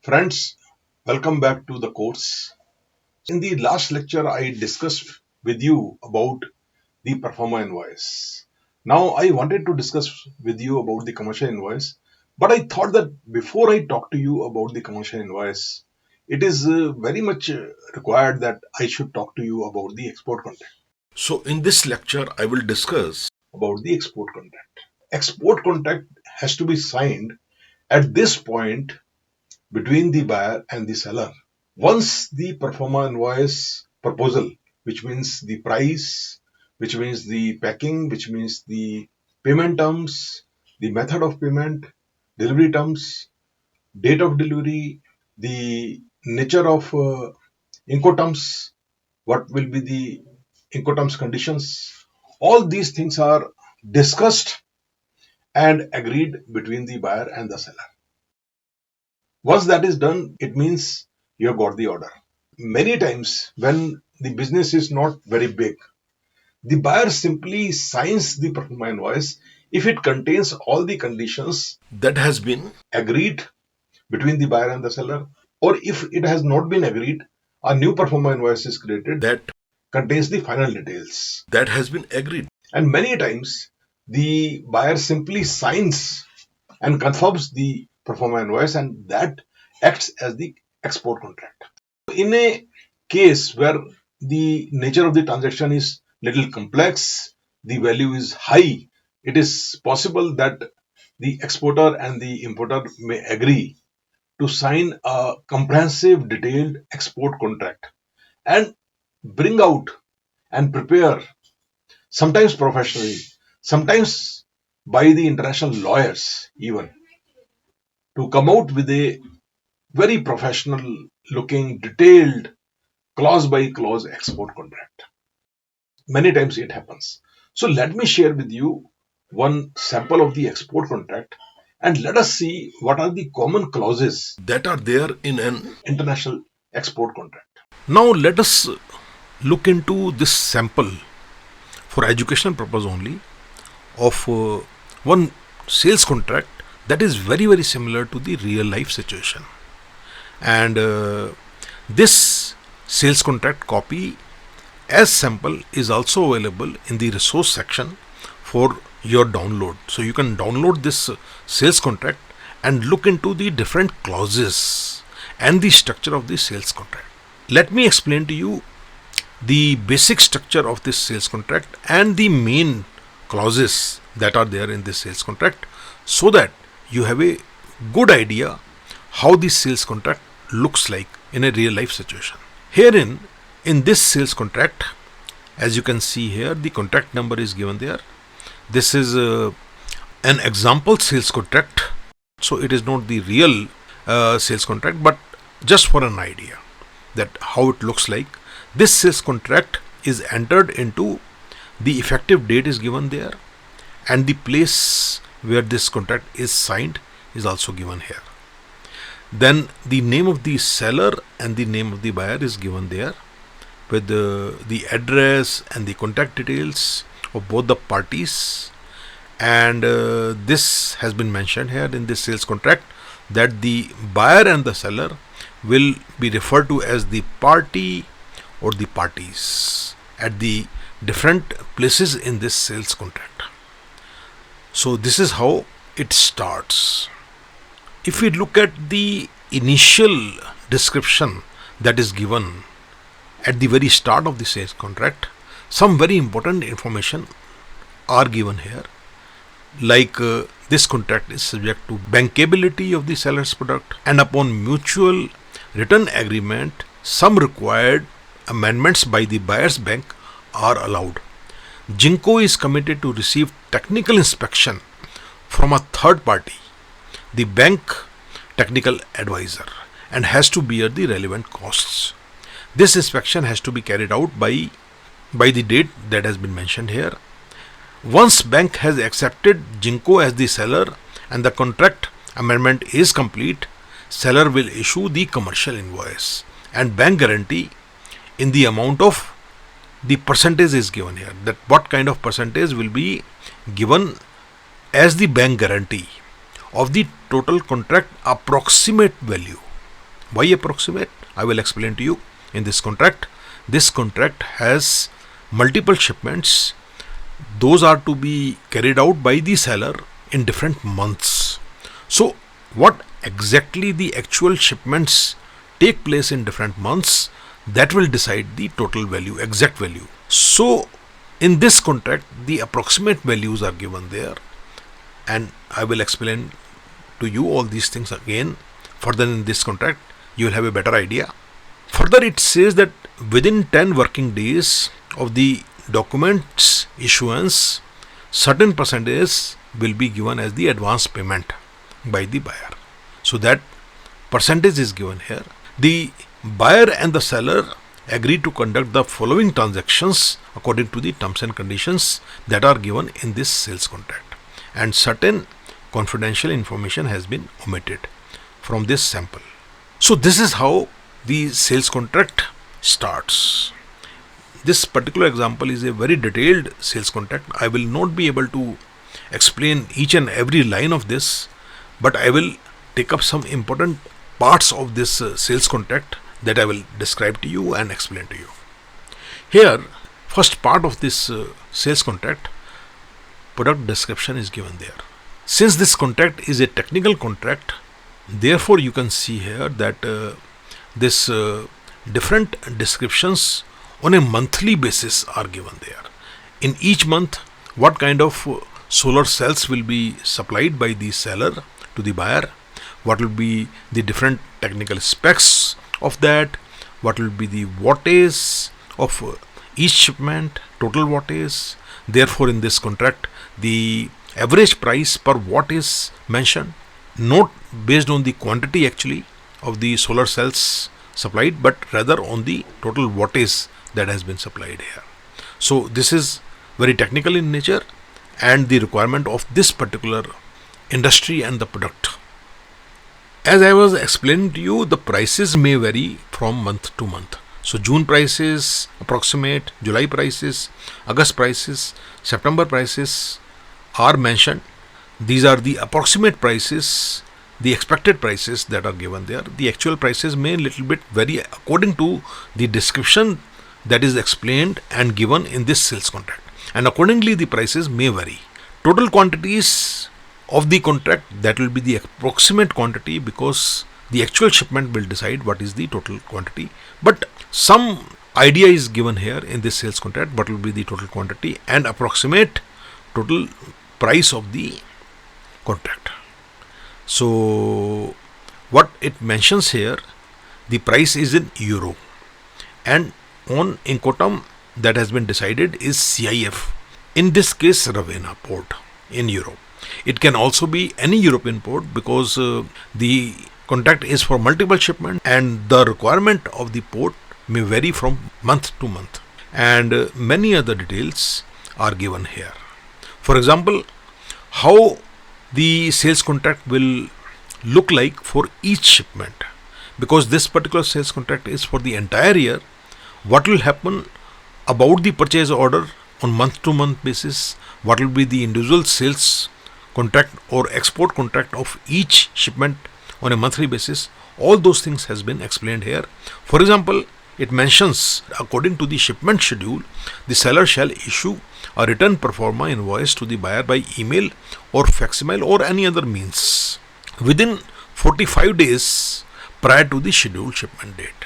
Friends, welcome back to the course. In the last lecture, I discussed with you about the performer invoice. Now, I wanted to discuss with you about the commercial invoice, but I thought that before I talk to you about the commercial invoice, it is very much required that I should talk to you about the export contract. So, in this lecture, I will discuss About the export contract. Export contract has to be signed at this point between the buyer and the seller. Once the performer invoice proposal, which means the price, which means the packing, which means the payment terms, the method of payment, delivery terms, date of delivery, the nature of Incoterms, what will be the Incoterms conditions, all these things are discussed and agreed between the buyer and the seller. Once that is done, it means you have got the order. Many times when the business is not very big, the buyer simply signs the performa invoice if it contains all the conditions that has been agreed between the buyer and the seller, or if it has not been agreed, a new performa invoice is created that contains the final details. that has been agreed. And many times the buyer simply signs and confirms the performa invoice, and that acts as the export contract. In a case where the nature of the transaction is little complex, the value is high, it is possible that the exporter and the importer may agree to sign a comprehensive detailed export contract and bring out and prepare, sometimes professionally, sometimes by the international lawyers even, to come out with a very professional looking detailed clause by clause export contract. Many times it happens. So let me share with you one sample of the export contract, and let us see what are the common clauses That are there in an. international export contract. Now, let us look into this sample for educational purpose only of one sales contract that is very similar to the real life situation. And this sales contract copy as sample is also available in the resource section for your download. So you can download this sales contract and look into the different clauses and the structure of the sales contract. Let me explain to you the basic structure of this sales contract and the main clauses that are there in this sales contract, so that you have a good idea how this sales contract looks like in a real life situation. Herein, in this sales contract, as you can see here, the contract number is given there. This is an example sales contract, so it is not the real sales contract, but just for an idea that how it looks like. This sales contract is entered into, the effective date is given there, and the place where this contract is signed is also given here. Then the name of the seller and the name of the buyer is given there, with the address and the contact details of both the parties. And this has been mentioned here in this sales contract, that the buyer and the seller will be referred to as the party or the parties at the different places in this sales contract. So this is how it starts. If we look at the initial description that is given at the very start of the sales contract, some very important information are given here, like this contract is subject to bankability of the seller's product, and upon mutual written agreement some required amendments by the buyer's bank are allowed. Jinko is committed to receive technical inspection from a third party, the bank technical advisor, and has to bear the relevant costs. This inspection has to be carried out by the date that has been mentioned here. Once bank has accepted Jinko as the seller and the contract amendment is complete, seller will issue the commercial invoice and bank guarantee in the amount of, the percentage is given here, that what kind of percentage will be given as the bank guarantee of the total contract approximate value. Why approximate? I will explain to you in this contract. This contract has multiple shipments. Those are to be carried out by the seller in different months. So, what exactly the actual shipments take place in different months, that will decide the total value, exact value. So, in this contract, the approximate values are given there, and I will explain to you all these things again further in this contract. You will have a better idea. Further, it says that within 10 working days of the documents issuance, certain percentage will be given as the advance payment by the buyer. So that percentage is given here. The buyer and the seller agree to conduct the following transactions according to the terms and conditions that are given in this sales contract, and certain confidential information has been omitted from this sample. So this is how the sales contract starts. This particular example is a very detailed sales contract. I will not be able to explain each and every line of this, but I will take up some important parts of this sales contract that I will describe to you and explain to you. Here, first part of this sales contract, product description is given there. Since this contract is a technical contract, therefore you can see here that this different descriptions on a monthly basis are given there. In each month, what kind of solar cells will be supplied by the seller to the buyer, what will be the different technical specs of that, what will be the wattage of each shipment, total wattage. Therefore, in this contract, the average price per watt is mentioned, not based on the quantity actually of the solar cells supplied, but rather on the total wattage that has been supplied here. So this is very technical in nature and the requirement of this particular industry and the product. As I was explaining to you, the prices may vary from month to month. So June prices approximate, July prices, August prices, September prices are mentioned. These are the approximate prices, the expected prices that are given there. The actual prices may little bit vary according to the description that is explained and given in this sales contract, and accordingly the prices may vary. Total quantities of the contract, that will be the approximate quantity, because the actual shipment will decide what is the total quantity, but some idea is given here in this sales contract what will be the total quantity and approximate total price of the contract. So what it mentions here, the price is in euro, and on Incoterm that has been decided is CIF, in this case Ravenna port in Europe. It can also be any European port, because the contract is for multiple shipment and the requirement of the port may vary from month to month, and many other details are given here. For example, how the sales contract will look like for each shipment, because this particular sales contract is for the entire year. What will happen about the purchase order on month to month basis, what will be the individual sales contract or export contract of each shipment on a monthly basis, all those things has been explained here. For example, it mentions according to the shipment schedule, the seller shall issue a written pro forma invoice to the buyer by email or facsimile or any other means within 45 days prior to the scheduled shipment date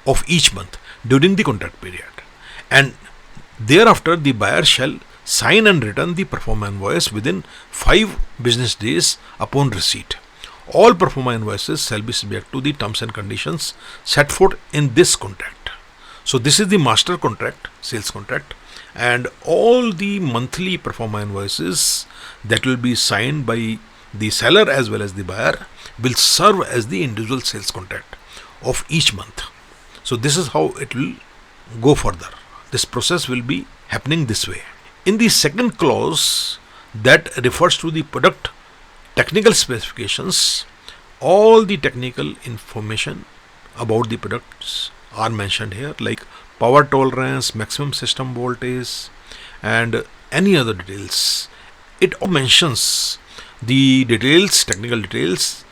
of each month during the contract period, and thereafter the buyer shall sign and return the pro forma invoice within 5 business days upon receipt. All pro forma invoices shall be subject to the terms and conditions set forth in this contract. So this is the master contract, sales contract, and all the monthly pro forma invoices that will be signed by the seller as well as the buyer will serve as the individual sales contract of each month. So this is how it will go further. This process will be happening this way. In the second clause that refers to the product technical specifications, all the technical information about the products are mentioned here, like power tolerance, maximum system voltage, and any other details. It mentions the details, technical details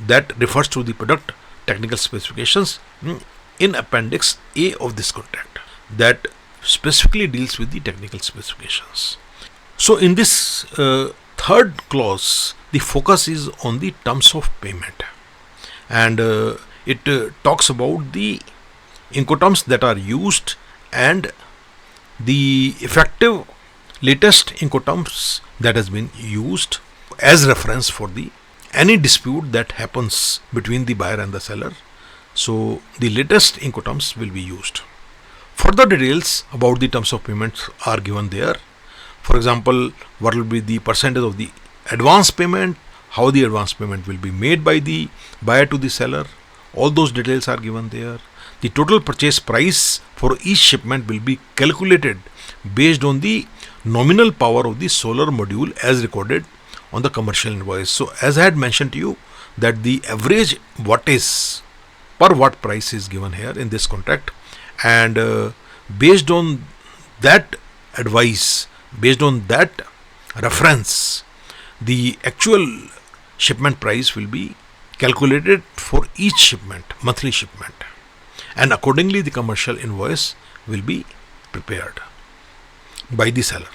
that refers to the product technical specifications in Appendix A of this contract that specifically deals with the technical specifications. So, in this third clause, the focus is on the terms of payment, and it talks about the Incoterms that are used and the effective latest Incoterms that has been used as reference for the any dispute that happens between the buyer and the seller. So the latest Incoterms will be used. Further details about the terms of payments are given there. For example, what will be the percentage of the advance payment, how the advance payment will be made by the buyer to the seller. All those details are given there. The total purchase price for each shipment will be calculated based on the nominal power of the solar module as recorded on the commercial invoice. So, as I had mentioned to you, that the average wattage per watt price is given here in this contract, and based on that advice, based on that reference, the actual shipment price will be calculated for each shipment, monthly shipment, and accordingly the commercial invoice will be prepared by the seller.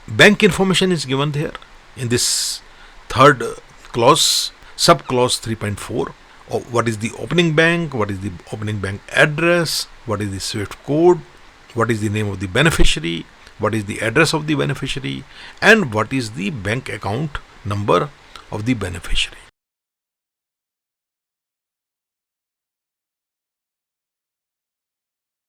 Bank information is given there in this third clause, sub clause 3.4. What is the opening bank, what is the opening bank address, what is the SWIFT code, what is the name of the beneficiary, what is the address of the beneficiary, and what is the bank account number of the beneficiary.